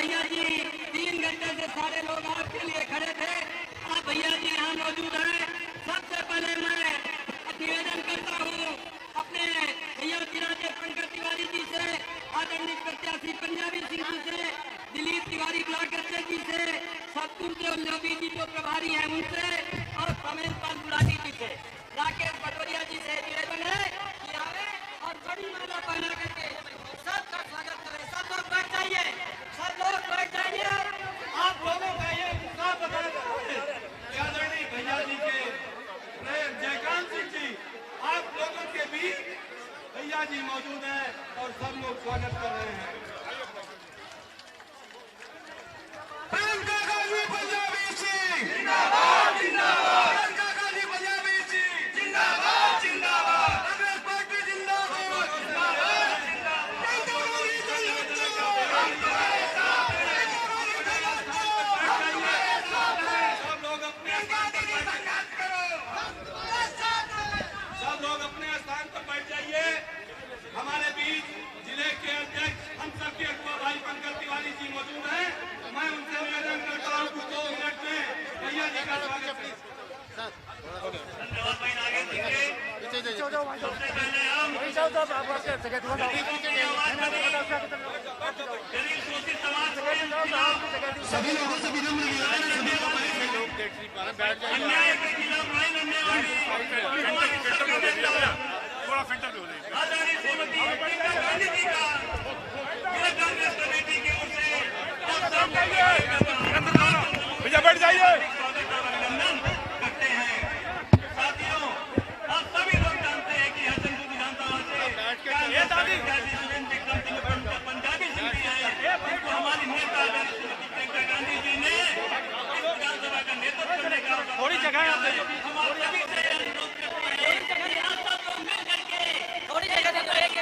भैया जी 3 घंटे से सारे लोग आपके लिए खड़े थे। आप भैया जी यहाँ मौजूद हैं। सबसे पहले मैं निवेदन करता हूँ अपने भैया तिराजे पंकज तिवारी जी से, आदरणीय प्रत्याशी पंजाबी सिंह जी से, दिलीप तिवारी ब्लॉक अध्यक्ष जी से, सतपुर जोगी जी जो प्रभारी हैं उनसे, और रमेश पाल गुलाटी जी से, राकेश पटोरिया जी से निवेदन है कि आवे और बड़ी माला पहना करके सबका स्वागत करें। सब लोग बैठ जाइए, सब लोग बैठ जाइए। आप लोगों का ये उत्साह आदरणीय भैया जी के जयकांत सिंह जी, आप लोगों के बीच भैया जी मौजूद हैं और सब लोग स्वागत कर रहे हैं। प्रियंका गांधी पंजाबी सिंह जिंदाबाद जिंदाबाद, प्रियंका गांधी पंजाबी सिंह जिंदाबाद जिंदाबाद, कांग्रेस पार्टी जिंदाबाद जिंदाबाद जिंदाबाद, सब लोग अपने स्थान पर बैठ जाइए। हमारे बीच जिले के अध्यक्ष हम सबके अगुवा भाई पंकज तिवारी जी मौजूद हैं। मैं उनसे निवेदन करता हूँ कि 2 मिनट में भैया जी का स्वागत करें। धन्यवाद भाई नागेश जी के। सबसे पहले हम गरीब शोषित समाज के सभी लोगों से विनम्र अन्याय के खिलाफ थोड़ा फिल्टर भी हो जाए। आदरणीय श्रीमती प्रियंका गांधी जी का कांग्रेस कमेटी की ओर से भैया बैठ जाइए, अभिनंदन करते हैं। साथियों, आप सभी लोग जानते हैं कि हसनपुर विधानसभा से सुरेंद्र विक्रम सिंह पंजाबी सिंह जी है, उनको हमारी नेता प्रियंका गांधी जी ने इस विधानसभा का नेतृत्व करने का थोड़ी जगह हम सभी से अनुरोध करते हैं कि आप सब लोग मिल करके थोड़ी जगह दे दो, एक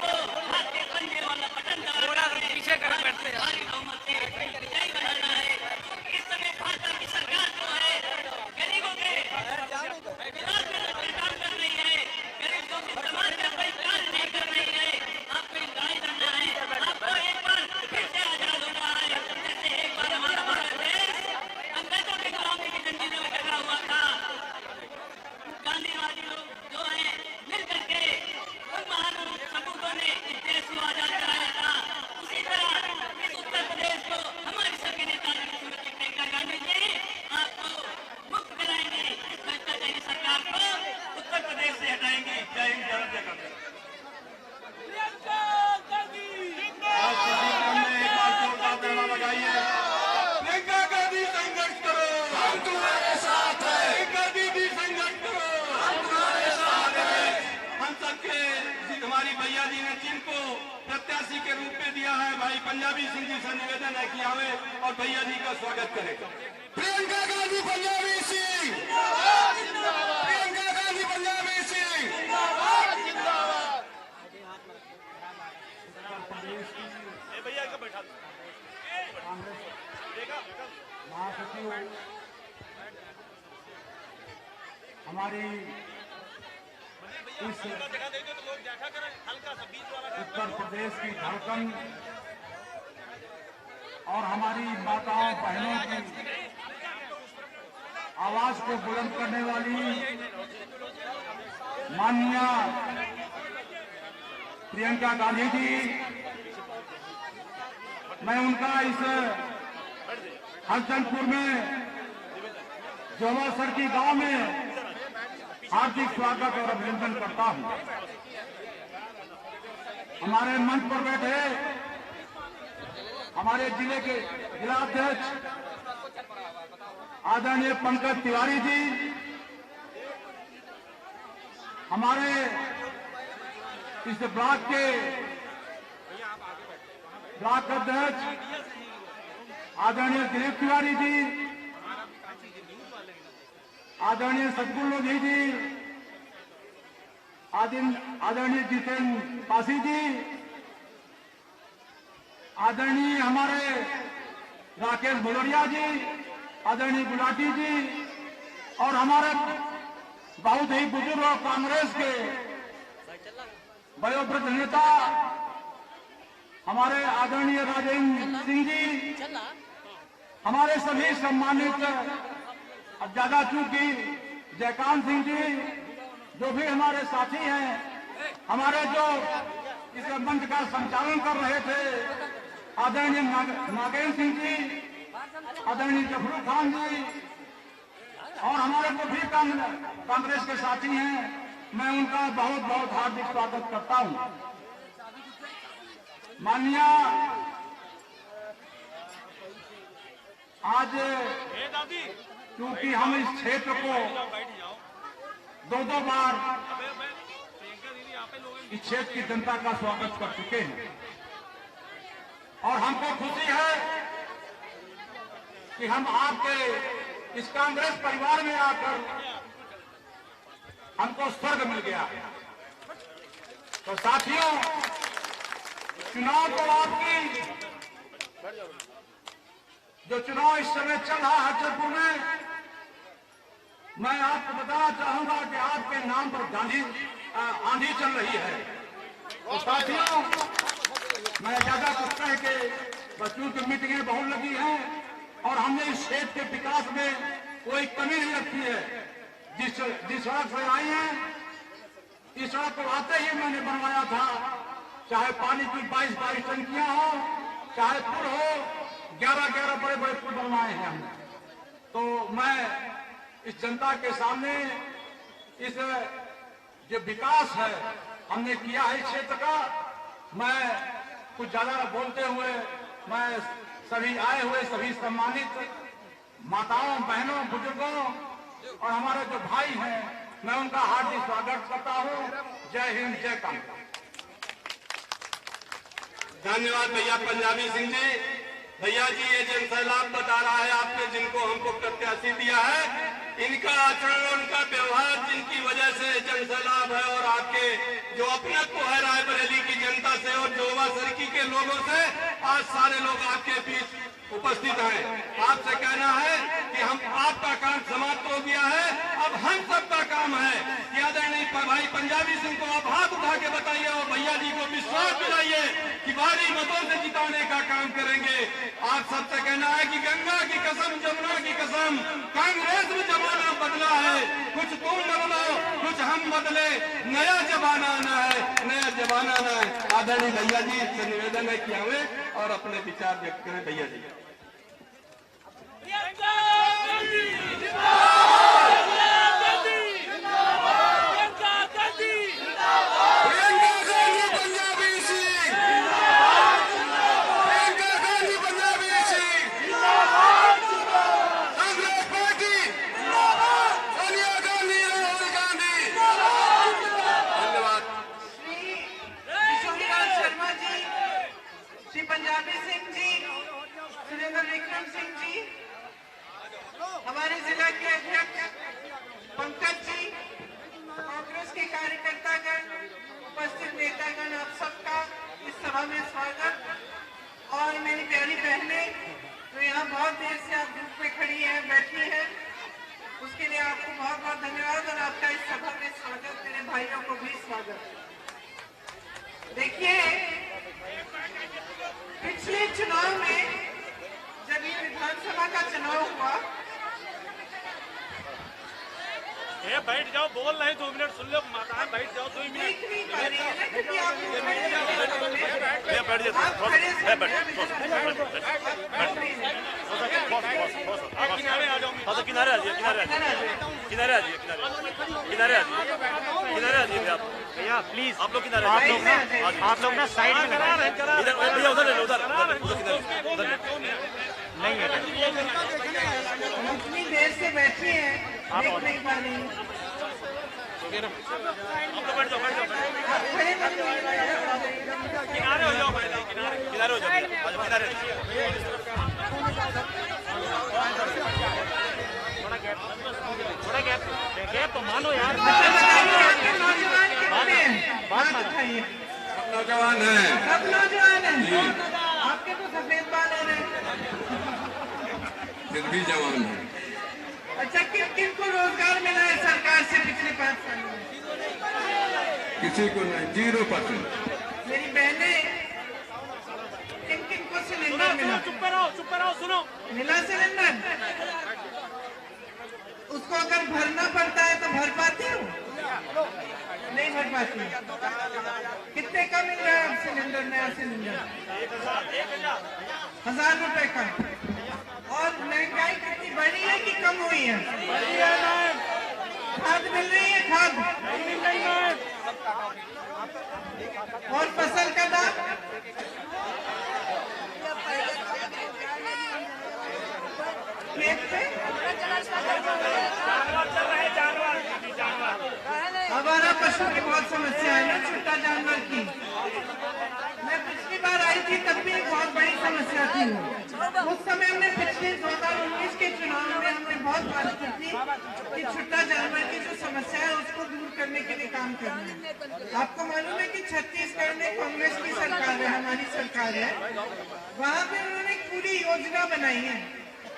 हाथ के पंजे वाला बटन थोड़ा पीछे कर बैठते हैं। भारी बहुमत से विजयी बनाना है। इस समय भाजपा की सरकार जो है गरीबों के विकास में काम कर रही है, गरीबों के समाज का कोई कार्य नहीं कर रही है। आपको इनकार करना है, आपको एक बार फिर से आजाद होना है। जैसे एक बार हमारा भारत देश अंग्रेजों के गुलामी की जंजीरों में डरा हुआ था, गांधीवादी लोग जो है मिल करके उन महान सपूतों ने इस देश को आजाद कराया था। उसी तरह इस उत्तर प्रदेश को हमारे सभी नेता श्रीमती प्रियंका गांधी जी आपको मुक्त कराएंगे। इस भ्रष्टाचारी सरकार को उत्तर प्रदेश से हटाएंगे। जय हिंद, जय भारत। प्रियंका गांधी जिंदाबाद। एक बार जोरदार तालियां लगाइए। प्रियंका गांधी संघर्ष करो, हम तुम्हारे साथ हैं। प्रियंका दीदी संघर्ष करो, हम तुम्हारे साथ हैं। हम सबके हमारी भैया जी ने जिनको प्रत्याशी के रूप में दिया है, भाई पंजाबी सिंह जी से निवेदन है कि आवे और भैया जी का स्वागत करें। प्रियंका गांधी पंजाबी सिंह जिंदाबाद जिंदाबाद, प्रियंका गांधी पंजाबी सिंह जिंदाबाद जिंदाबाद। भैया को बैठा महासचिव हमारी इस उत्तर प्रदेश की धड़कन और हमारी माताओं बहनों की आवाज को बुलंद करने वाली माननीय प्रियंका गांधी जी, मैं उनका इस हसनपुर में जोवासर की गांव में हार्दिक स्वागत और अभिनंदन करता हूं। हमारे मंच पर बैठे हमारे जिले के जिलाध्यक्ष आदरणीय पंकज तिवारी जी, हमारे इस ब्लॉक के ब्लॉक अध्यक्ष आदरणीय दिलीप तिवारी जी, आदरणीय सतगुरु जी, आदरणीय जितेंद्र पासी जी, आदरणीय हमारे राकेश भलोरिया जी, आदरणीय गुलाटी जी और हमारे बहुत ही बुजुर्ग कांग्रेस के वयोवृद्ध नेता हमारे आदरणीय राजेंद्र सिंह जी, हमारे सभी सम्मानित, अब ज्यादा चूंकि जयकांत सिंह जी, जो भी हमारे साथी हैं, हमारे जो इस मंच का संचालन कर रहे थे, आदरणीय नागेंद्र सिंह जी, आदरणीय जफरू खान जी, और हमारे जो भी कांग्रेस के साथी हैं, मैं उनका बहुत बहुत हार्दिक स्वागत करता हूं। माननीय, आज क्योंकि हम इस क्षेत्र को दो बार इस क्षेत्र की जनता का स्वागत कर चुके हैं, और हमको खुशी है कि हम आपके इस कांग्रेस परिवार में आकर हमको स्वर्ग मिल गया। तो साथियों, चुनाव तो आपकी, जो चुनाव इस समय चल रहा है जयपुर में, मैं आपको बताना चाहूंगा कि आपके नाम पर आंधी चल रही है। तो साथियों, मैं ज्यादा कुछ कह के, बच्चों की मीटिंगें बहुत लगी हैं, और हमने इस क्षेत्र के विकास में कोई कमी नहीं रखी है। जिस सड़क से आई है, इस सड़क को आते ही मैंने बनवाया था, चाहे पानी की 22 टंकियां हो, चाहे पुल हो, 11 बड़े बड़े पुल बनवाए हैं हमने। तो मैं इस जनता के सामने इस जो विकास है हमने किया है इस क्षेत्र का, मैं कुछ ज्यादा बोलते हुए, मैं सभी आए हुए सभी सम्मानित माताओं, बहनों, बुजुर्गों और हमारे जो भाई हैं, मैं उनका हार्दिक स्वागत करता हूं। जय हिंद, जय कांग्रेस। धन्यवाद भैया पंजाबी सिंह जी। भैया जी, ये जन सैलाब बता रहा है आपने जिनको हमको प्रत्याशी दिया है, इनका आचरण, उनका व्यवहार, जिनकी वजह से जन सैलाब है, और आपके जो अपनत्व है रायबरेली की जनता से और जोवा सरकी के लोगों से, आज सारे लोग आपके बीच उपस्थित हैं। आपसे कहना है कि हम आपका काम समाप्त हो गया है, अब हम सबका काम है कि आदरणीय भाई पंजाबी सिंह को आप हाथ उठा के बताइए और भैया जी को विश्वास दिलाइए कि भारी मतों से जिताने का काम करेंगे। आप सबसे कहना है कि गंगा की कसम, जमुना की कसम, कांग्रेस में जमाना बदला है, कुछ तुम बदलो, कुछ हम बदले, नया जमाना आना है, नया जमाना आना है। आदरणीय भैया जी से निवेदन है कि हमें और अपने विचार व्यक्त करें। भैया जी, पंजाबी सिंह जी, सुरेंद्र विक्रम सिंह जी, हमारे जिला के अध्यक्ष पंकज जी, कांग्रेस के कार्यकर्तागण, उपस्थित नेतागण, आप सबका इस सभा में स्वागत। और मेरी प्यारी बहनें जो यहाँ बहुत देर से आप धूप में खड़ी हैं, बैठी हैं, उसके लिए आपको बहुत बहुत धन्यवाद, और आपका इस सभा में स्वागत। मेरे भाइयों को भी स्वागत। देखिए, पिछले चुनाव में जब ये विधानसभा का चुनाव हुआ, बैठ जाओ, बोल रहे 2 मिनट सुन लो, माता बैठ जाओ 2 मिनट। देख नहीं पा रही है ना, क्योंकि आप बैठ किनारे आ जाओ, किनारे आ जाइए, किनारे आ जाइए, भैया प्लीज आप लोग किनारे, आप लोग ना साइड में इधर भैया, उधर ले लो, उधर नहीं है। इतनी देर से बैठी है, देख नहीं पा रही। आप लोग बैठ जाओ, किनारे हो जाओ, किनारे हो जाओ, किनारे थोड़ा गैप तो मानो यार। नौजवान है, सब नौजवान है, आपके तो सफेद बाल है, फिर भी जवान है। अच्छा, किन को रोजगार मिला है सरकार से पिछले 5 साल में? किसी को नहीं, 0%। मेरी बहनें मिला? चुप रहो, सुनो। मिला सिलेंडर? उसको अगर भरना पड़ता है तो भर पाती हूँ? नहीं भर पाती। कितने का मिल रहा है अब सिलेंडर, नया सिलेंडर? 1000 रुपए का। और महंगाई कितनी बढ़ी है कि कम हुई है? खाद मिल रही है? खाद नहीं मिल रही है। और फसल का दाम? खेत पे हमारा पशु की बहुत समस्या है ना, छोटा जानवर की। मैं पिछली बार आई थी तब भी बहुत बड़ी समस्या थी। उस समय हमने पिछले 2019 के चुनाव में हमने बहुत बात की थी कि छोटा जानवर की जो समस्या है उसको दूर करने के लिए काम करना है। आपको मालूम है कि छत्तीसगढ़ में कांग्रेस की सरकार है, हमारी सरकार है। वहाँ पे उन्होंने पूरी योजना बनाई है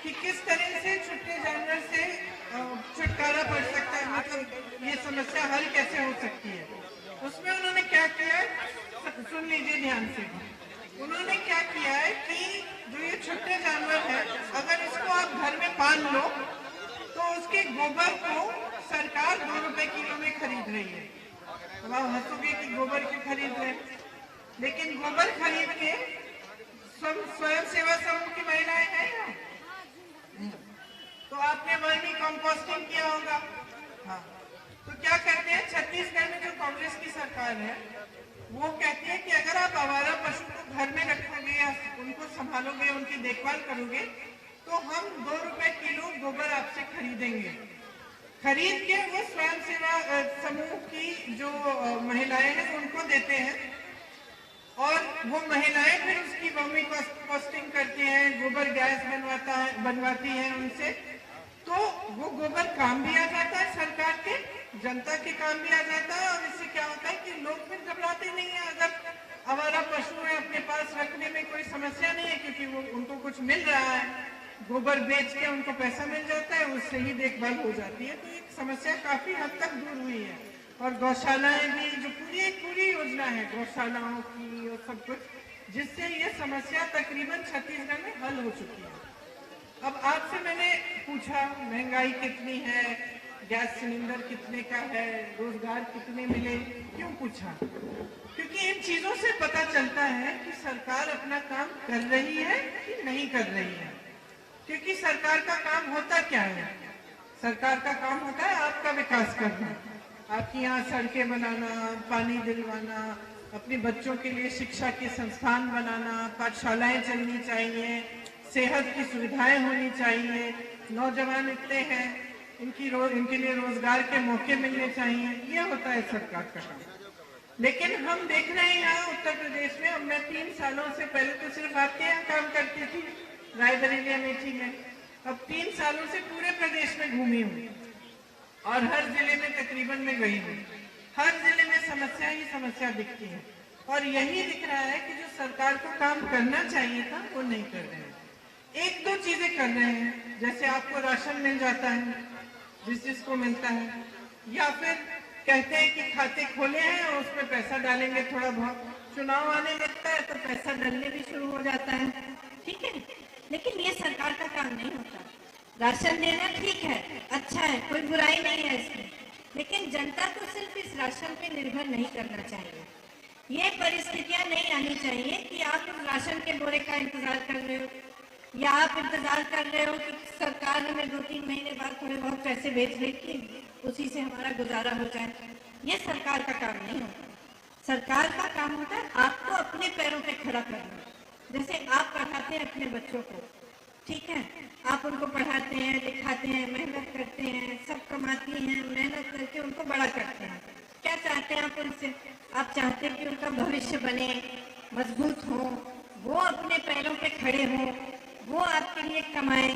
कि किस तरह से छोटे जानवर से छुटकारा पड़ सकता है, मतलब ये समस्या हल कैसे हो सकती है। उसमें उन्होंने क्या किया है, सुन लीजिए ध्यान से। उन्होंने क्या किया है कि जो ये छोटे जानवर है, अगर इसको आप घर में पाल लो तो उसके गोबर को सरकार 2 रुपए किलो में खरीद रही है। तो आप हंसोगे कि गोबर क्यों खरीद रहे हैं, लेकिन गोबर खरीद के स्वयं सेवा समूह की महिलाएं हैं ना, तो आपने वर्मी कंपोस्टिंग किया होगा। हाँ, तो क्या कहते हैं छत्तीसगढ़ में जो कांग्रेस की सरकार है वो कहती है कि अगर आप आवारा पशु को घर में रखोगे या उनको संभालोगे, उनकी देखभाल करोगे, तो हम 2 रुपए किलो गोबर आपसे खरीदेंगे। खरीद के वो स्वयं सेवा समूह की जो महिलाएं हैं उनको देते हैं और वो महिलाएं फिर उसकी वर्मी कंपोस्टिंग करती हैं, गोबर गैस बनवाती हैं उनसे। तो वो गोबर काम भी आ जाता है सरकार के, जनता के काम भी आ जाता है। और इससे क्या होता है कि लोग फिर घबराते नहीं है। अगर आवारा पशु है अपने पास रखने में कोई समस्या नहीं है, क्योंकि वो उनको कुछ मिल रहा है, गोबर बेच के उनको पैसा मिल जाता है, उससे ही देखभाल हो जाती है। तो एक समस्या काफी हद तक दूर हुई है। और गौशालाएं भी, जो पूरी योजना है गौशालाओं की और सब कुछ, जिससे ये समस्या तकरीबन छत्तीसगढ़ में हल हो चुकी है। अब आपसे मैंने पूछा महंगाई कितनी है, गैस सिलेंडर कितने का है, रोजगार कितने मिले, क्यों पूछा? क्योंकि इन चीजों से पता चलता है कि सरकार अपना काम कर रही है कि नहीं कर रही है। क्योंकि सरकार का काम होता क्या है? सरकार का काम होता है आपका विकास करना, आपकी यहाँ सड़कें बनाना, पानी दिलवाना, अपने बच्चों के लिए शिक्षा के संस्थान बनाना, पाठशालाएं चलनी चाहिए, सेहत की सुविधाएं होनी चाहिए, नौजवान इतने हैं इनके लिए रोजगार के मौके मिलने चाहिए। ये होता है सरकार का काम। लेकिन हम देख रहे हैं यहाँ उत्तर प्रदेश में, अब मैं 3 सालों से, पहले तो सिर्फ आपके यहाँ काम करती थी रायबरेली अमेठी में, अब 3 सालों से पूरे प्रदेश में घूमी हूँ और हर जिले में तकरीबन में गई हूँ। हर जिले में समस्या ही समस्या दिखती है और यही दिख रहा है कि जो सरकार को काम करना चाहिए था वो नहीं कर रहे हैं। 1-2 चीजें कर रहे हैं, जैसे आपको राशन मिल जाता है जिसको मिलता है, या फिर कहते हैं कि खाते खोले हैं और उसमें पैसा डालेंगे थोड़ा बहुत, चुनाव आने लगता है तो पैसा डलने भी शुरू हो जाता है। ठीक है, लेकिन ये सरकार का काम नहीं होता। राशन देना ठीक है, अच्छा है, कोई बुराई नहीं है इसमें, लेकिन जनता को सिर्फ इस राशन पे निर्भर नहीं करना चाहिए। ये परिस्थितियां नहीं आनी चाहिए कि आप इस राशन के बोरे का इंतजार कर रहे हो या आप इंतजार कर रहे हो कि सरकार हमें 2-3 महीने बाद थोड़े बहुत पैसे भेज देगी, उसी से हमारा गुजारा हो जाए। ये सरकार का काम नहीं होता। सरकार का काम होता है आपको अपने पैरों पे खड़ा करना। जैसे आप पढ़ाते हैं अपने बच्चों को, ठीक है, आप उनको पढ़ाते हैं, लिखाते हैं, मेहनत करते हैं, सब कमाती हैं, मेहनत करके उनको बड़ा करते हैं। क्या चाहते हैं आप उनसे? आप चाहते हैं कि उनका भविष्य बने, मजबूत हो, वो अपने पैरों पे खड़े हों, वो आपके लिए कमाएं,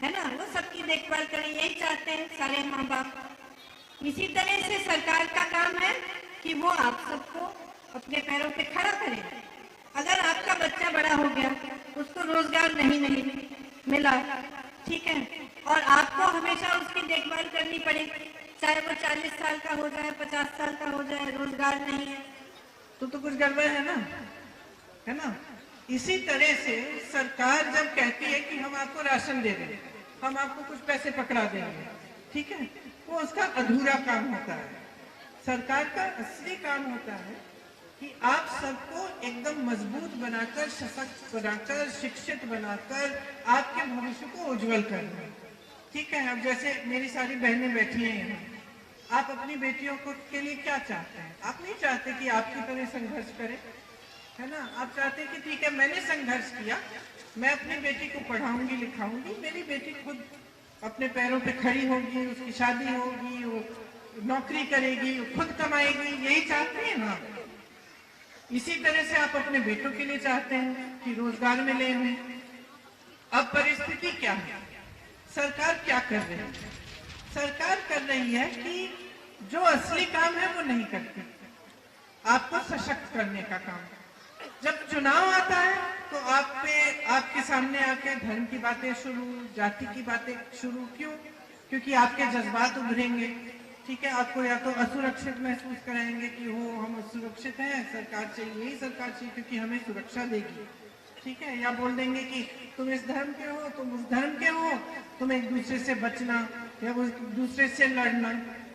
है ना, वो सबकी देखभाल करें, यही चाहते हैं सारे माँ बाप। इसी तरह से सरकार का काम है कि वो आप सबको अपने पैरों पे खड़ा करे। अगर आपका बच्चा बड़ा हो गया, उसको रोजगार नहीं मिला, ठीक है, और आपको हमेशा उसकी देखभाल करनी पड़े, चाहे वो 40 साल का हो जाए, 50 साल का हो जाए, रोजगार नहीं है, तो कुछ गड़बड़ है ना, इसी तरह से सरकार जब कहती है कि हम आपको राशन दे रहे हैं, हम आपको कुछ पैसे पकड़ा देंगे, ठीक है, वो उसका अधूरा काम होता है। सरकार का असली काम होता है कि आप सबको एकदम मजबूत बनाकर, सशक्त बनाकर, शिक्षित बनाकर आपके भविष्य को उज्जवल करना है, ठीक है। अब जैसे मेरी सारी बहनें बैठी हैं यहाँ, आप अपनी बेटियों को के लिए क्या चाहते हैं? आप नहीं चाहते कि आपकी तरह संघर्ष करें, है ना? आप चाहते हैं कि ठीक है, मैंने संघर्ष किया, मैं अपनी बेटी को पढ़ाऊंगी लिखाऊंगी, मेरी बेटी खुद अपने पैरों पे खड़ी होगी, उसकी शादी होगी, वो नौकरी करेगी, वो खुद कमाएगी, यही चाहते हैं ना? इसी तरह से आप अपने बेटों के लिए चाहते हैं कि रोजगार मिले उन्हें। अब परिस्थिति क्या है? सरकार क्या कर रही है? सरकार कर रही है कि जो असली काम है वो नहीं करती, आपको सशक्त करने का काम। जब चुनाव आता है तो आप पे, आपके सामने आके धर्म की बातें शुरू, जाति की बातें शुरू। क्यों? क्योंकि आपके जज्बात उभरेंगे, ठीक है। आपको या तो असुरक्षित महसूस कराएंगे कि हो हम असुरक्षित हैं, सरकार चाहिए, यही सरकार चाहिए क्योंकि हमें सुरक्षा देगी, ठीक है। या बोल देंगे कि तुम इस धर्म के हो, तुम उस धर्म के हो, तुम एक दूसरे से बचना या वो दूसरे से लड़ना,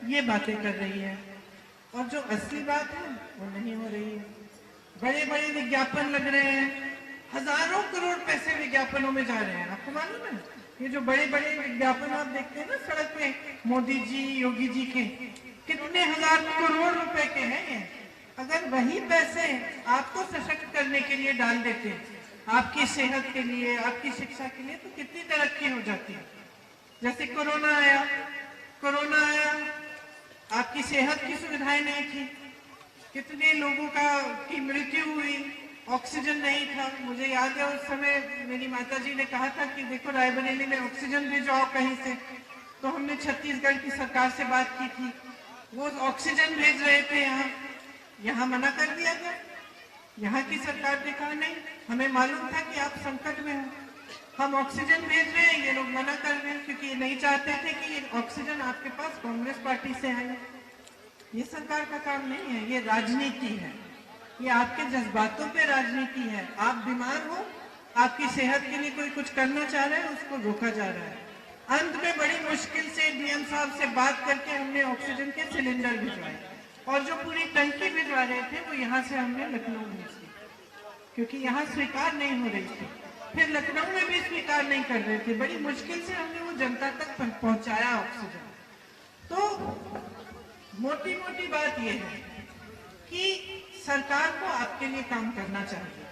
ये बातें कर रही है। और जो असली बात है वो नहीं हो रही है। बड़े बड़े विज्ञापन लग रहे हैं, हजारों करोड़ पैसे विज्ञापनों में जा रहे हैं। आपको मालूम है? ये जो बड़े बड़े विज्ञापन आप देखते हैं ना सड़क पे, मोदी जी, योगी जी के, कितने हजार करोड़ रुपए के हैं ये। अगर वही पैसे आपको सशक्त करने के लिए डाल देते, आपकी सेहत के लिए, आपकी शिक्षा के लिए, तो कितनी तरक्की हो जाती है। जैसे कोरोना आया, आपकी सेहत की सुविधाएं नहीं थी, कितने लोगों की मृत्यु हुई, ऑक्सीजन नहीं था। मुझे याद है उस समय मेरी माताजी ने कहा था कि देखो रायबरेली में ऑक्सीजन भिजवाओ कहीं से, तो हमने छत्तीसगढ़ की सरकार से बात की थी, वो ऑक्सीजन भेज रहे थे यहाँ मना कर दिया गया। यहाँ की सरकार ने कहा नहीं, हमें मालूम था कि आप संकट में हो, हम ऑक्सीजन भेज रहे हैं, ये लोग मना कर रहे हैं क्योंकि ये नहीं चाहते थे कि ये ऑक्सीजन आपके पास कांग्रेस पार्टी से आए। ये सरकार का काम नहीं है, ये राजनीति है, ये आपके जज्बातों पे राजनीति है। आप बीमार हो, आपकी सेहत के लिए कोई कुछ करना चाह रहा है, उसको रोका जा रहा है। अंत में बड़ी मुश्किल से डीएम साहब से बात करके हमने ऑक्सीजन के सिलेंडर भिजवाए, और जो पूरी टंकी भिजवा रहे थे वो यहाँ से हमने लखनऊ भेज दी, क्योंकि यहाँ स्वीकार नहीं हो रही थी। फिर लखनऊ में भी स्वीकार नहीं कर रहे थे, बड़ी मुश्किल से हमने वो जनता तक पहुंचाया ऑक्सीजन। तो मोटी मोटी बात यह है कि सरकार को आपके लिए काम करना चाहिए,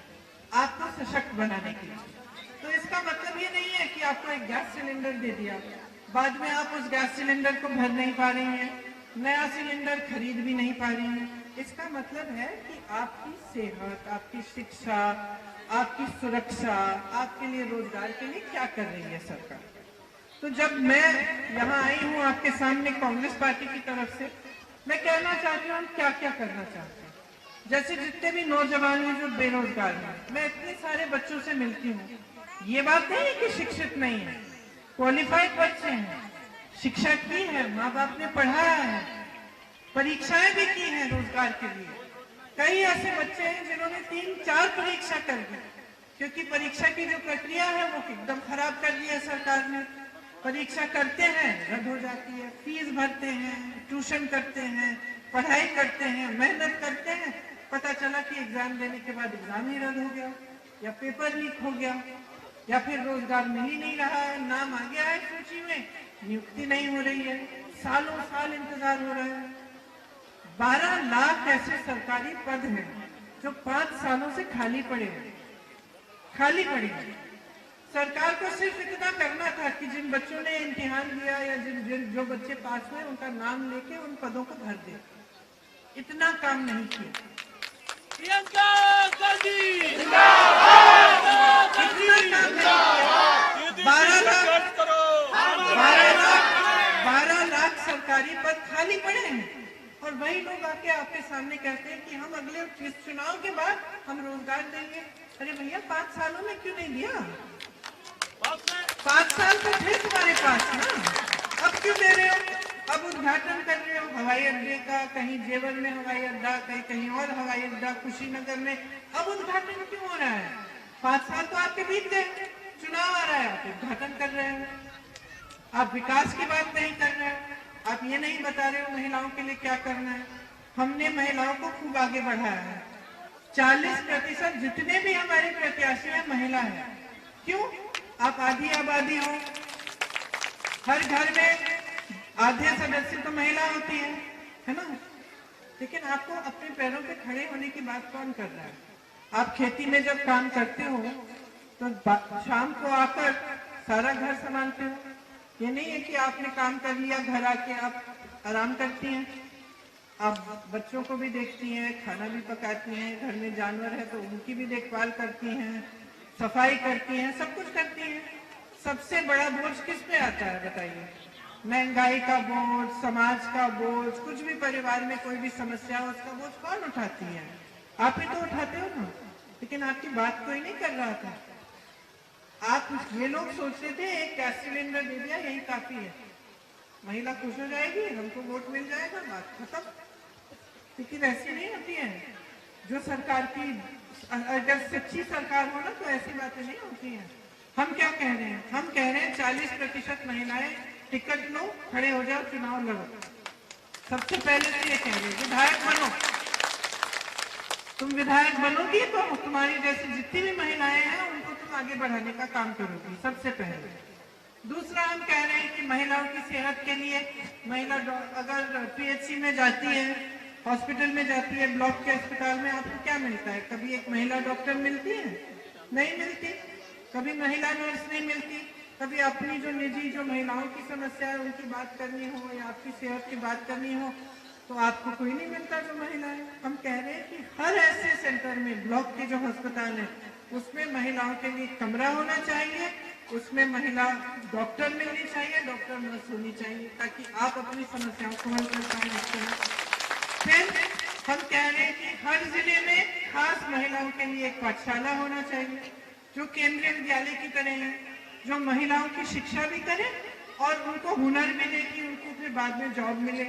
आपको सशक्त बनाने के लिए। तो इसका मतलब ये नहीं है कि आपको एक गैस सिलेंडर दे दिया, बाद में आप उस गैस सिलेंडर को भर नहीं पा रही हैं, नया सिलेंडर खरीद भी नहीं पा रही हैं। इसका मतलब है कि आपकी सेहत, आपकी शिक्षा, आपकी सुरक्षा, आपके लिए रोजगार के लिए क्या कर रही है सरकार। तो जब मैं यहाँ आई हूँ आपके सामने कांग्रेस पार्टी की तरफ से, मैं कहना चाहती हूँ हम क्या क्या करना चाहते हैं। जैसे जितने भी नौजवान हैं जो बेरोजगार हैं, मैं इतने सारे बच्चों से मिलती हूँ, ये बात नहीं है कि शिक्षित नहीं है, क्वालिफाइड बच्चे हैं, शिक्षा की है, माँ बाप ने पढ़ाया है, परीक्षाएं भी की हैं रोजगार के लिए। कई ऐसे बच्चे हैं जिन्होंने 3-4 परीक्षा कर दी, क्योंकि परीक्षा की जो प्रक्रिया है वो एकदम खराब कर दी है सरकार ने। परीक्षा करते हैं, रद्द हो जाती है, फीस भरते हैं, ट्यूशन करते हैं, पढ़ाई करते हैं, मेहनत करते हैं, पता चला कि एग्जाम देने के बाद एग्जाम ही रद्द हो गया, या पेपर लीक हो गया, या फिर रोजगार मिल ही नहीं रहा है, नाम आ गया है सूची में, नियुक्ति नहीं हो रही है, सालों साल इंतजार हो रहा है। 12 लाख ऐसे सरकारी पद हैं जो 5 सालों से खाली पड़े हैं। सरकार को सिर्फ इतना करना था कि जिन बच्चों ने इम्तिहान दिया या जो बच्चे पास हुए उनका नाम लेके उन पदों को भर दे, इतना काम नहीं किया। प्रियंका गांधी इतना काम नहीं किया। 12 लाख सरकारी पद खाली पड़े हैं, और वही लोग आके आपके सामने कहते हैं कि हम अगले चुनाव के बाद हम रोजगार देंगे। अरे भैया 5 सालों में क्यों नहीं दिया? 5 साल तो थे तुम्हारे पास ना, अब क्यों दे रहे हो? अब उद्घाटन कर रहे हो हवाई अड्डे का, कहीं जेवर में हवाई अड्डा, कहीं और हवाई अड्डा, कुशीनगर में, अब उद्घाटन क्यों हो रहा है? 5 साल तो आपके बीत गए, चुनाव आ रहा है, आप उद्घाटन कर रहे हैं, आप विकास की बात नहीं कर रहे हैं, आप ये नहीं बता रहे हो महिलाओं के लिए क्या करना है। हमने महिलाओं को खूब आगे बढ़ाया है। 40% जितने भी हमारे प्रत्याशी हैं महिला है। क्यों? आप आधी आबादी हो, हर घर में आधे सदस्य तो महिला होती है ना। लेकिन आपको अपने पैरों पे खड़े होने की बात कौन कर रहा है? आप खेती में जब काम करते हो तो शाम को आकर सारा घर संभालते हो। ये नहीं है कि आपने काम कर लिया, घर आके आप आराम करती हैं। आप बच्चों को भी देखती हैं, खाना भी पकाती हैं, घर में जानवर है तो उनकी भी देखभाल करती हैं, सफाई करती हैं, सब कुछ करती हैं। सबसे बड़ा बोझ किस पे आता है बताइए? महंगाई का बोझ, समाज का बोझ, कुछ भी परिवार में कोई भी समस्या हो उसका बोझ कौन उठाती है? आप ही तो उठाते हो ना। लेकिन आपकी बात कोई नहीं कर रहा था। आप ये लोग सोचते थे एक गैस सिलेंडर दे दिया यही काफी है, महिला खुश हो जाएगी, हमको वोट मिल जाएगा, बात खत्म। लेकिन ऐसी नहीं होती है। जो सरकार की अगर सच्ची सरकार हो ना तो ऐसी बातें नहीं होती हैं। हम क्या कह रहे हैं? हम कह रहे हैं 40% महिलाएं टिकट लो, खड़े हो जाओ, चुनाव लड़ो। सबसे पहले तो ये कह रहे हैं विधायक बनो। तुम विधायक बनोगी तो तुम्हारी जैसी जितनी भी महिलाएं हैं उनको तुम आगे बढ़ाने का काम करोगी सबसे पहले। दूसरा, हम कह रहे हैं कि महिलाओं की सेहत के लिए महिला अगर पीएचसी में जाती है, हॉस्पिटल में जाती है, ब्लॉक के अस्पताल में, आपको क्या मिलता है? कभी एक महिला डॉक्टर मिलती है? नहीं मिलती। कभी महिला नर्स नहीं मिलती। कभी अपनी जो निजी जो महिलाओं की समस्या है उनकी बात करनी हो या आपकी सेहत की बात करनी हो तो आपको कोई नहीं मिलता जो महिला है। हम कह रहे हैं कि हर ऐसे सेंटर में, ब्लॉक के जो अस्पताल है उसमें महिलाओं के लिए कमरा होना चाहिए, उसमें महिला डॉक्टर मिलनी चाहिए, डॉक्टर नर्स होनी चाहिए, ताकि आप अपनी समस्याओं को हल कर पाए। फिर हम कह रहे हैं कि हर जिले में खास महिलाओं के लिए एक पाठशाला होना चाहिए जो केंद्रीय विद्यालय की तरह है, जो महिलाओं की शिक्षा भी करे और उनको हुनर मिले कि उनको फिर बाद में जॉब मिले।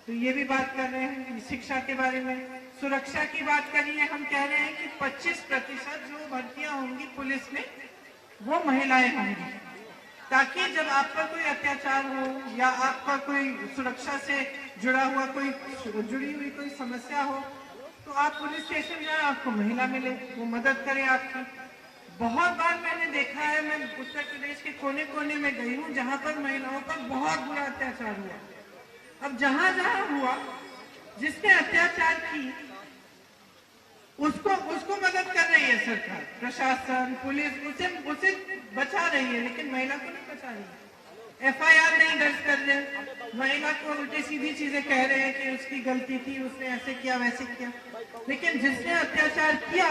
तो ये भी बात कर रहे हैं शिक्षा के बारे में। सुरक्षा की बात करिए, हम कह रहे हैं कि 25% जो भर्तियां होंगी पुलिस में वो महिलाएं होंगी, ताकि जब आप पर कोई अत्याचार हो या आपका कोई सुरक्षा से जुड़ा हुआ जुड़ी हुई कोई समस्या हो तो आप पुलिस स्टेशन जाए, आपको महिला मिले, वो मदद करे आपकी। बहुत बार मैंने देखा है, मैं उत्तर प्रदेश के कोने कोने में गई हूँ जहाँ पर महिलाओं पर बहुत बुरा अत्याचार हुआ। अब जहाँ जहाँ हुआ, जिसने अत्याचार की उसको मदद कर रही है सरकार, प्रशासन, पुलिस, उसे बचा रही है, लेकिन महिला को नहीं बचा रही है। एफआईआर नहीं दर्ज कर रहे, महिला को उल्टी सीधी चीजें कह रहे हैं कि उसकी गलती थी, उसने ऐसे किया वैसे किया, लेकिन जिसने अत्याचार किया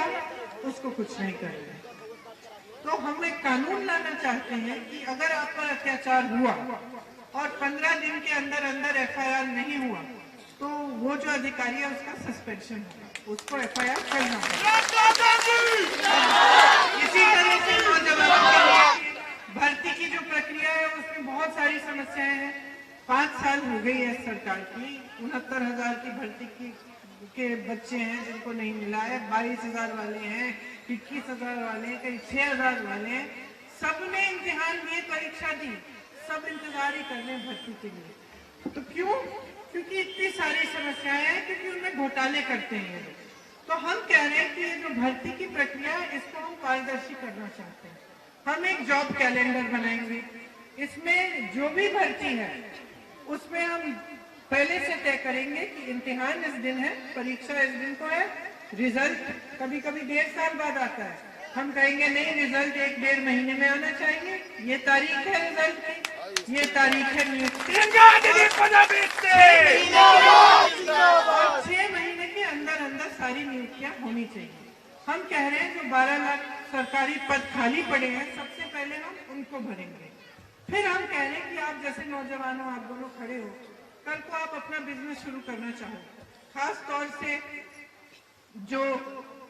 उसको कुछ नहीं कर रहे। तो हम एक कानून लाना चाहते हैं कि अगर आप पर अत्याचार हुआ और 15 दिन के अंदर अंदर एफआईआर नहीं हुआ तो वो जो अधिकारी है उसका सस्पेंशन होगा, उसको एफआईआर करना होगा। इसी तरह से नौजवानों के लिए भर्ती की जो प्रक्रिया है उसमें बहुत सारी समस्याएं हैं। 5 साल हो गई है सरकार की, 69,000 की भर्ती के बच्चे हैं जिनको नहीं मिला है, 22,000 वाले हैं, 21,000 वाले हैं, कहीं 6,000 वाले हैं। सबने इम्तिहान दिए, परीक्षा दी, सब इंतजार ही कर रहे हैं भर्ती के लिए। तो क्यों? क्योंकि इतनी सारी समस्याएं हैं, क्योंकि उनमें घोटाले करते हैं। तो हम कह रहे हैं कि ये जो भर्ती की प्रक्रिया है इसको हम पारदर्शी करना चाहते हैं। हम एक जॉब कैलेंडर बनाएंगे, इसमें जो भी भर्ती है उसमें हम पहले से तय करेंगे कि इम्तिहान इस दिन है, परीक्षा इस दिन को है, रिजल्ट कभी कभी 1.5 साल बाद आता है। हम कहेंगे नहीं, रिजल्ट 1-1.5 महीने में आना चाहिए, ये तारीख है रिजल्ट की, ये तारीख है नियुक्ति, 6 महीने के अंदर अंदर सारी नियुक्तियां होनी चाहिए। हम कह रहे हैं जो 12 लाख सरकारी पद खाली पड़े हैं सबसे पहले हम उनको भरेंगे। फिर हम कह रहे हैं कि आप जैसे नौजवान हो, आप दोनों खड़े हो, कल को आप अपना बिजनेस शुरू करना चाहो, खास तौर से जो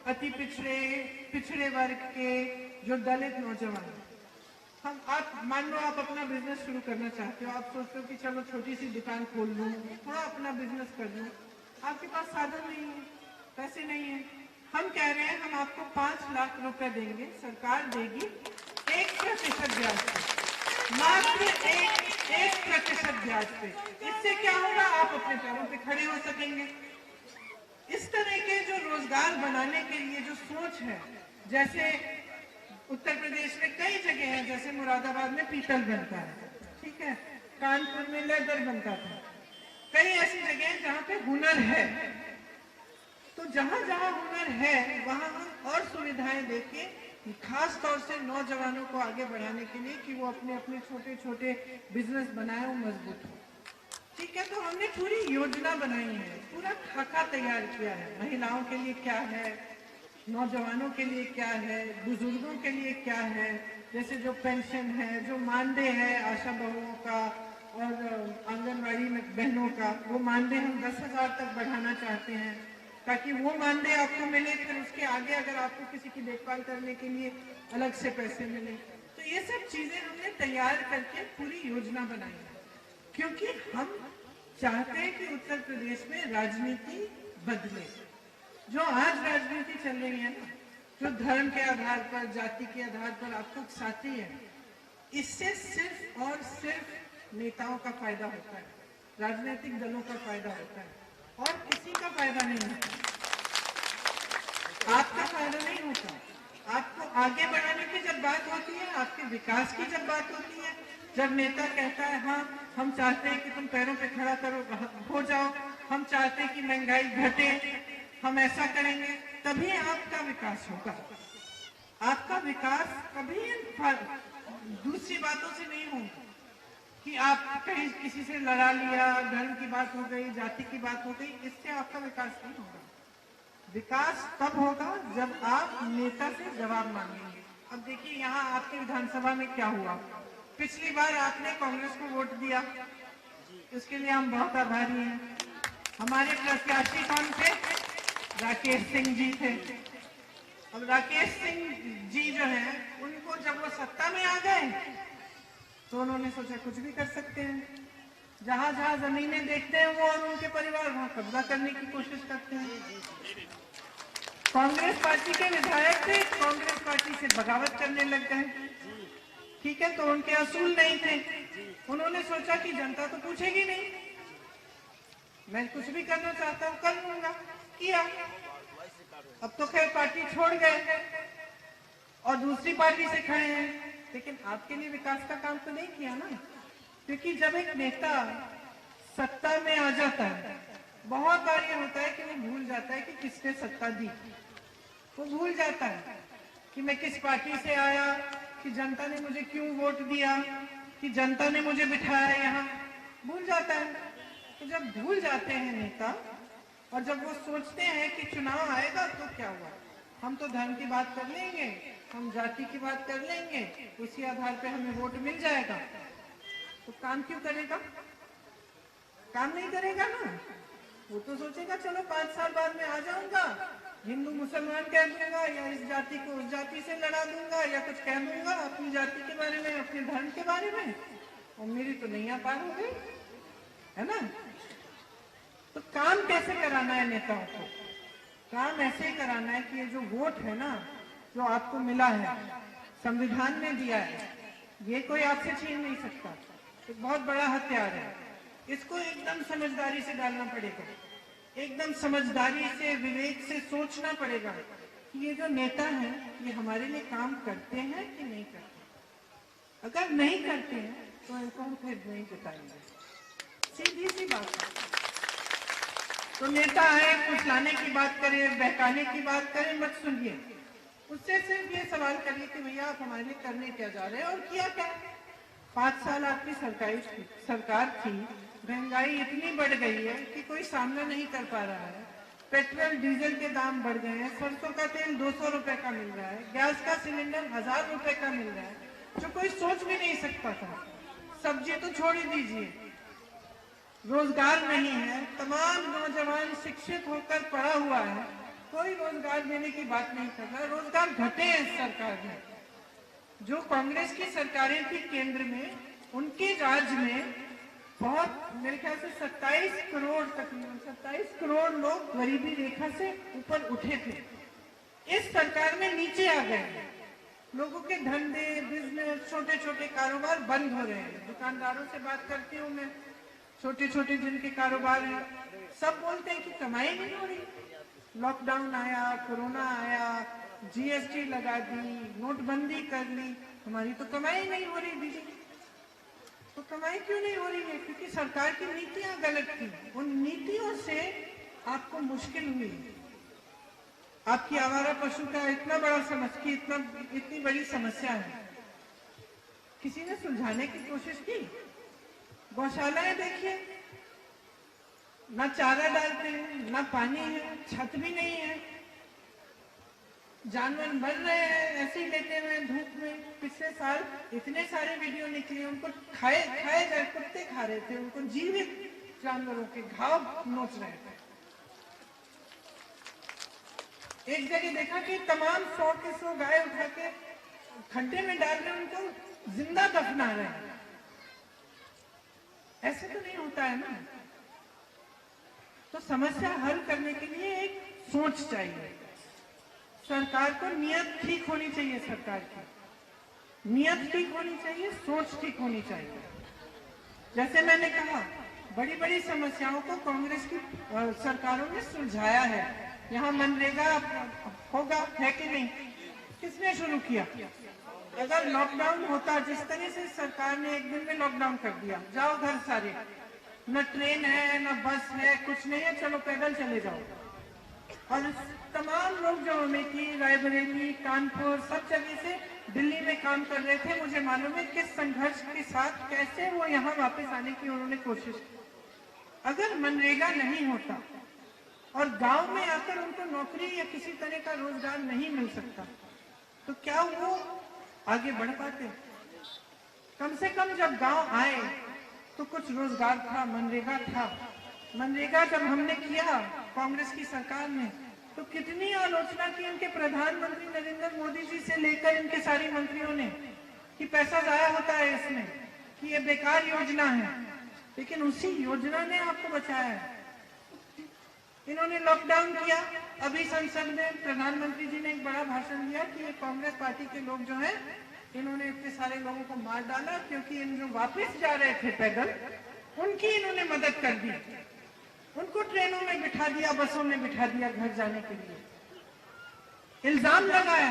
अति पिछड़े वर्ग के, जो दलित नौजवान, आप मान लो आप अपना बिजनेस शुरू करना चाहते हो, आप सोचते हो कि चलो छोटी सी दुकान खोल लूँ, थोड़ा अपना बिजनेस कर लूँ, आपके पास साधन नहीं है, पैसे नहीं है, हम कह रहे हैं हम आपको 5 लाख रुपए देंगे, सरकार देगी 1% ब्याज पे, मात्र 1% ब्याज पे। इससे क्या होगा, आप अपने पैरों पे खड़े हो सकेंगे। इस तरह के जो रोजगार बनाने के लिए जो सोच है, जैसे उत्तर प्रदेश में कई जगह है, जैसे मुरादाबाद में पीतल बनता है, ठीक है, कानपुर में लेदर बनता था, कई ऐसी जगह है जहाँ पे हुनर है। तो जहाँ जहाँ हुनर है वहाँ हम और सुविधाएं देके, खास तौर से नौजवानों को आगे बढ़ाने के लिए कि वो अपने अपने छोटे छोटे बिजनेस बनाए, वो मजबूत हो। ठीक है, तो हमने पूरी योजना बनाई है, पूरा खाका तैयार किया है। महिलाओं के लिए क्या है, नौजवानों के लिए क्या है, बुजुर्गों के लिए क्या है, जैसे जो पेंशन है, जो मानदेय है आशा बहुओं का और आंगनवाड़ी में बहनों का, वो मानदेय हम 10,000 तक बढ़ाना चाहते हैं, ताकि वो मानदेय आपको मिले, फिर उसके आगे अगर आपको किसी की देखभाल करने के लिए अलग से पैसे मिले। तो ये सब चीजें हमने तैयार करके पूरी योजना बनाई है, क्योंकि हम चाहते हैं कि उत्तर प्रदेश में राजनीति बदले। जो आज राजनीति चल रही है ना, जो धर्म के आधार पर, जाति के आधार पर आपको उकसाती है, इससे सिर्फ और सिर्फ नेताओं का फायदा होता है, राजनीतिक दलों का फायदा होता है, और किसी का फायदा नहीं होता। आपका फायदा नहीं होता। आपको आगे बढ़ाने की जब बात होती है, आपके विकास की जब बात होती है, जब नेता कहता है हाँ हम चाहते हैं कि तुम पैरों पे खड़ा करो हो जाओ, हम चाहते हैं कि महंगाई घटे, हम ऐसा करेंगे, तभी आपका विकास होगा। आपका विकास कभी दूसरी बातों से नहीं होगा कि आप कहीं किसी से लड़ा लिया, धर्म की बात हो गई, जाति की बात हो गई, इससे आपका विकास नहीं होगा। विकास तब होगा जब आप नेता से जवाब मांगेंगे। अब देखिए यहाँ आपके विधानसभा में क्या हुआ, पिछली बार आपने कांग्रेस को वोट दिया, इसके लिए हम बहुत आभारी हैं। हमारे प्रत्याशी कौन थे? राकेश सिंह जी थे। अब राकेश सिंह जी जो है, उनको जब वो सत्ता में आ गए तो उन्होंने सोचा कुछ भी कर सकते हैं, जहां जहां जमीनें देखते हैं वो और उनके परिवार वहां कब्जा करने की कोशिश करते हैं। कांग्रेस पार्टी के विधायक थे, कांग्रेस पार्टी से बगावत करने लग गए, ठीक है, तो उनके असूल नहीं थे। उन्होंने सोचा कि जनता तो पूछेगी नहीं, मैं कुछ भी करना चाहता हूं कर लूंगा, किया। अब तो खैर पार्टी छोड़ गए और दूसरी पार्टी से खड़े हैं, लेकिन आपके लिए विकास का काम तो नहीं किया ना। क्योंकि जब एक नेता सत्ता में आ जाता है, बहुत बार ये होता है कि वो भूल जाता है कि किसने सत्ता दी, वो भूल जाता है कि मैं किस पार्टी से आया, कि जनता ने मुझे क्यों वोट दिया, कि जनता ने मुझे बिठाया यहाँ, भूल जाता है। तो जब भूल जाते हैं नेता और जब वो सोचते हैं कि चुनाव आएगा तो क्या हुआ, हम तो धर्म की बात कर लेंगे, हम जाति की बात कर लेंगे, उसी आधार पे हमें वोट मिल जाएगा, तो काम क्यों करेगा? काम नहीं करेगा ना। वो तो सोचेगा चलो 5 साल बाद में आ जाऊंगा, हिंदू मुसलमान कह दूंगा, या इस जाति को उस जाति से लड़ा दूंगा, या कुछ कह दूंगा अपनी जाति के बारे में, अपने धर्म के बारे में, और मेरी तो नैया पार हो गई, है ना। तो काम कैसे कराना है नेताओं को? काम ऐसे ही कराना है कि ये जो वोट है ना, जो आपको मिला है, संविधान ने दिया है, ये कोई आपसे छीन नहीं सकता। एक बहुत बड़ा हथियार है, इसको एकदम समझदारी से डालना पड़ेगा, एकदम समझदारी से, विवेक से सोचना पड़ेगा कि ये जो नेता हैं ये हमारे लिए काम करते हैं कि नहीं करते। अगर नहीं करते हैं तो इनको हम फिर नहीं जिताएंगे, सीधी सी बात है। तो नेता आए, कुछ लाने की बात करें, बहकाने की बात करें, मत सुनिए, उससे सिर्फ ये सवाल करिए कि भैया आप हमारे लिए करने क्या जा रहे हैं और किया क्या। 5 साल आपकी सरकार थी, महंगाई इतनी बढ़ गई है कि कोई सामना नहीं कर पा रहा है, पेट्रोल डीजल के दाम बढ़ गए हैं, सरसों का तेल 200 रुपए का मिल रहा है, गैस का सिलेंडर 1000 रुपए का मिल रहा है, जो कोई सोच भी नहीं सकता था। सब्जी तो छोड़ ही दीजिए, रोजगार नहीं है, तमाम नौजवान शिक्षित होकर पढ़ा हुआ है, कोई रोजगार देने की बात नहीं कर रहा, रोजगार घटे हैं इस सरकार में। जो कांग्रेस की सरकारें थी केंद्र में, उनके राज्य में बहुत, मेरे ख्याल से 27 करोड़, तकरीबन 27 करोड़ लोग गरीबी रेखा से ऊपर उठे थे, इस सरकार में नीचे आ गए। लोगों के धंधे, बिजनेस, छोटे छोटे कारोबार बंद हो रहे हैं। दुकानदारों से बात करती हूँ मैं, छोटे छोटे जिनके कारोबार हैं, सब बोलते हैं कि कमाई नहीं हो रही। लॉकडाउन आया, कोरोना आया, जीएसटी लगा दी, नोटबंदी कर ली, हमारी तो कमाई नहीं हो रही दीदी। तो कमाई क्यों नहीं हो रही है? क्योंकि सरकार की नीतियां गलत थी। उन नीतियों से आपको मुश्किल हुई। आपकी आवारा पशु का इतना बड़ा इतनी बड़ी समस्या है, किसी ने सुलझाने की कोशिश की? गौशालाएं देखिए, ना चारा डालते हैं, ना पानी है, छत भी नहीं है, जानवर मर रहे हैं ऐसे ही लेटे हुए धूप में। पिछले साल इतने सारे वीडियो निकले, उनको खाए जाए, कुत्ते खा रहे थे, उनको जीवित जानवरों के घाव नोच रहे थे। एक जगह देखा कि तमाम 100 की 100 गाय उठा के खड्डे में डाल रहे, उनको जिंदा दफना रहे हैं। ऐसे तो नहीं होता है ना। तो समस्या हल करने के लिए एक सोच चाहिए। सरकार को नियत ठीक होनी चाहिए, सरकार की नियत ठीक होनी चाहिए, सोच ठीक होनी चाहिए। जैसे मैंने कहा, बड़ी बड़ी समस्याओं को कांग्रेस की सरकारों ने सुलझाया है। यहाँ मनरेगा होगा है कि नहीं? किसने शुरू किया? अगर लॉकडाउन होता, जिस तरह से सरकार ने एक दिन में लॉकडाउन कर दिया, जाओ घर सारे, न ट्रेन है, न बस है, कुछ नहीं है, चलो पैदल चले जाओ। और तमाम लोग जो अमेठी, रायबरेली, कानपुर, सब जगह से दिल्ली में काम कर रहे थे, मुझे मालूम है किस संघर्ष के साथ कैसे वो यहाँ वापस आने की उन्होंने कोशिश की। अगर मनरेगा नहीं होता और गांव में आकर उनको नौकरी या किसी तरह का रोजगार नहीं मिल सकता, तो क्या वो आगे बढ़ पाते? कम से कम जब गांव आए तो कुछ रोजगार था, मनरेगा था। मनरेगा जब हमने किया कांग्रेस की सरकार ने, तो कितनी आलोचना की उनके प्रधानमंत्री नरेंद्र मोदी जी से लेकर इनके सारी मंत्रियों ने कि पैसा जाया होता है इसमें, कि ये बेकार योजना है। लेकिन उसी योजना ने आपको बचाया है। इन्होंने लॉकडाउन किया, अभी संसद में प्रधानमंत्री जी ने एक बड़ा भाषण दिया कि ये कांग्रेस पार्टी के लोग जो हैं, इन्होंने इतने सारे लोगों को मार डाला, क्योंकि इन जो वापस जा रहे थे पैदल, उनकी इन्होंने मदद कर दी, उनको ट्रेनों में बिठा दिया, बसों में बिठा दिया घर जाने के लिए। इल्जाम लगाया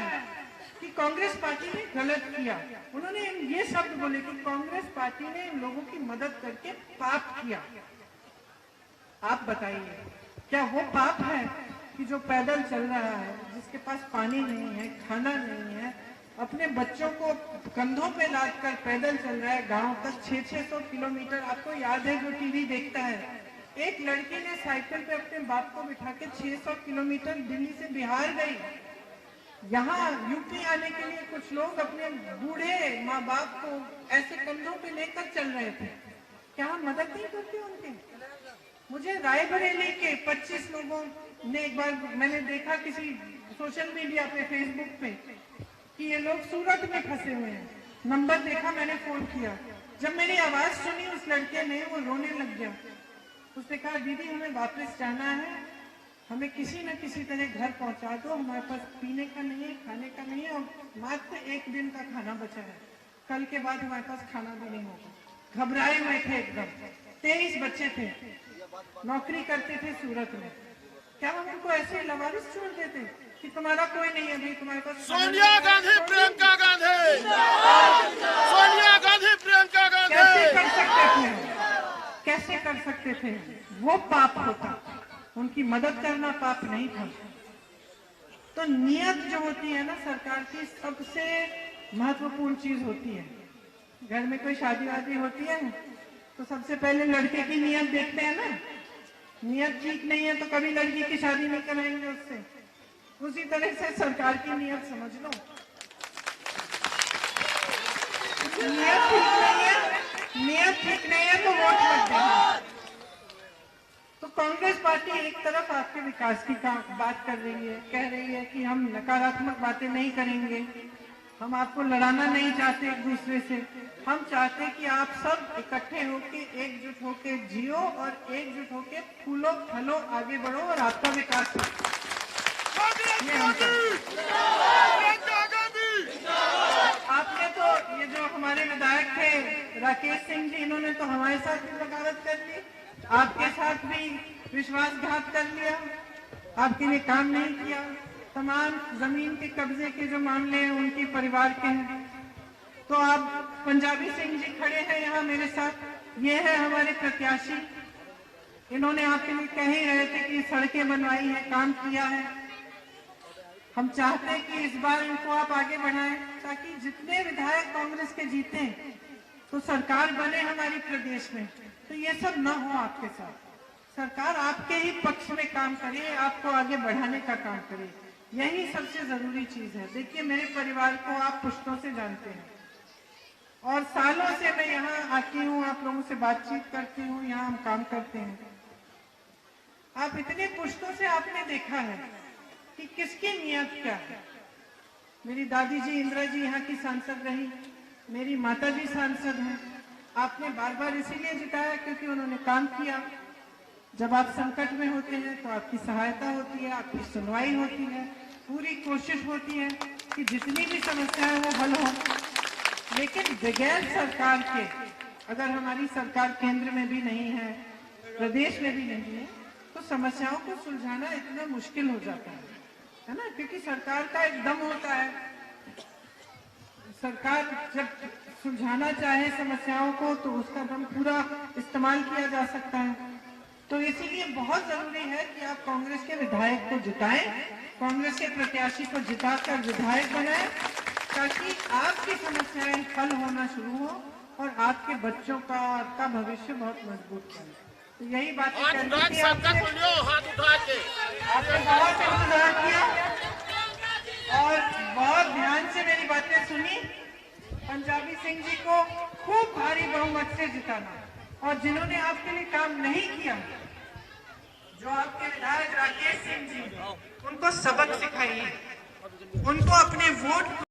कि कांग्रेस पार्टी ने गलत किया। उन्होंने ये शब्द बोले कि कांग्रेस पार्टी ने इन लोगों की मदद करके पाप किया। आप बताइए, क्या वो पाप है कि जो पैदल चल रहा है, जिसके पास पानी नहीं है, खाना नहीं है, अपने बच्चों को कंधों पे लाद कर पैदल चल रहा है गांव तक 600 किलोमीटर? आपको याद है, जो टीवी देखता है, एक लड़की ने साइकिल पे अपने बाप को बिठा के 600 किलोमीटर दिल्ली से बिहार गई। यहाँ यूपी आने के लिए कुछ लोग अपने बूढ़े माँ बाप को ऐसे कंधों पे लेकर चल रहे थे। क्या हम मदद नहीं करते उनके? मुझे रायबरेली के 25 लोगों ने, एक बार मैंने देखा किसी सोशल मीडिया पे, फेसबुक पे, कि ये लोग सूरत में फंसे हुए हैं। नंबर देखा, मैंने फोन किया। जब मेरी आवाज सुनी उस लड़के ने, वो रोने लग गया। उसने कहा, दीदी हमें वापस जाना है, हमें किसी न किसी तरह घर पहुंचा दो, हमारे पास पीने का नहीं है, खाने का नहीं है, और मात्र 1 दिन का खाना बचा है, कल के बाद हमारे पास खाना भी नहीं होगा। घबराए हुए थे एकदम। 23 बच्चे थे, नौकरी करते थे सूरत में। क्या हम उनको ऐसे लवारिस छोड़ देते कि तुम्हारा कोई नहीं है भाई, तुम्हारे पास? सोनिया गांधी, प्रियंका गांधी, सोनिया गांधी, प्रियंका गांधी कैसे कर सकते थे? कैसे कर सकते थे? वो पाप होता, उनकी मदद करना पाप नहीं था। तो नियत जो होती है ना सरकार की, सबसे महत्वपूर्ण चीज होती है। घर में कोई शादी वादी होती है तो सबसे पहले लड़के की नियत देखते हैं ना। नियत ठीक नहीं है तो कभी लड़की की शादी नहीं कराएंगे उससे। उसी तरह से सरकार की नियत समझ लो। नियत ठीक नहीं है तो वोट मत देना। तो कांग्रेस पार्टी एक तरफ आपके विकास की बात कर रही है, कह रही है कि हम नकारात्मक बातें नहीं करेंगे, हम आपको लड़ाना नहीं चाहते एक दूसरे से, हम चाहते हैं कि आप सब इकट्ठे होके, एकजुट होके जियो और एकजुट होके फूलो फलो आगे बढ़ो और आपका विकास हो। ये हम चाहते हैं। राकेश सिंह जी, इन्होंने तो हमारे साथ भी बगावत कर ली, आपके साथ भी विश्वासघात कर लिया, आपके लिए काम नहीं किया। तमाम जमीन के कब्जे के जो मामले हैं उनके परिवार के हैं। तो आप पंजाबी सिंह जी खड़े हैं यहाँ मेरे साथ, ये है हमारे प्रत्याशी। इन्होंने आपके लिए कह ही रहे थे कि सड़कें बनवाई है, काम किया है। हम चाहते हैं कि इस बार इनको आप आगे बढ़ाएं ताकि जितने विधायक कांग्रेस के जीते तो सरकार बने हमारी प्रदेश में, तो ये सब ना हो आपके साथ। सरकार आपके ही पक्ष में काम करे, आपको आगे बढ़ाने का काम करे, यही सबसे जरूरी चीज है। देखिए, मेरे परिवार को आप पुश्तों से जानते हैं और सालों से मैं यहाँ आती हूँ, आप लोगों से बातचीत करती हूँ, यहाँ हम काम करते हैं। आप इतने पुश्तों से आपने देखा है कि किसकी नीयत क्या है। मेरी दादी जी इंदिरा जी यहाँ की सांसद रही, मेरी माता जी सांसद हैं। आपने बार बार इसीलिए जिताया क्योंकि उन्होंने काम किया। जब आप संकट में होते हैं तो आपकी सहायता होती है, आपकी सुनवाई होती है, पूरी कोशिश होती है कि जितनी भी समस्याएं वो हल हो। लेकिन बगैर सरकार के, अगर हमारी सरकार केंद्र में भी नहीं है, प्रदेश में भी नहीं है, तो समस्याओं को सुलझाना इतना मुश्किल हो जाता है ना, क्योंकि सरकार का एक दम होता है। सरकार जब सुलझाना चाहे समस्याओं को तो उसका दम पूरा इस्तेमाल किया जा सकता है। तो इसीलिए बहुत जरूरी है कि आप कांग्रेस के विधायक को जिताएं, कांग्रेस के प्रत्याशी को जिताकर विधायक बनाएं, ताकि आपकी समस्याएं हल होना शुरू हो और आपके बच्चों का, आपका भविष्य बहुत मजबूत बने। तो यही बातें करनी थी आपसे। आपने बहुत इंतजार किया और बहुत ध्यान से मेरी बातें सुनी। पंजाबी सिंह जी को खूब भारी बहुमत से जिताना, और जिन्होंने आपके लिए काम नहीं किया, जो आपके विधायक राकेश सिंह जी, उनको सबक सिखाइए, उनको अपने वोट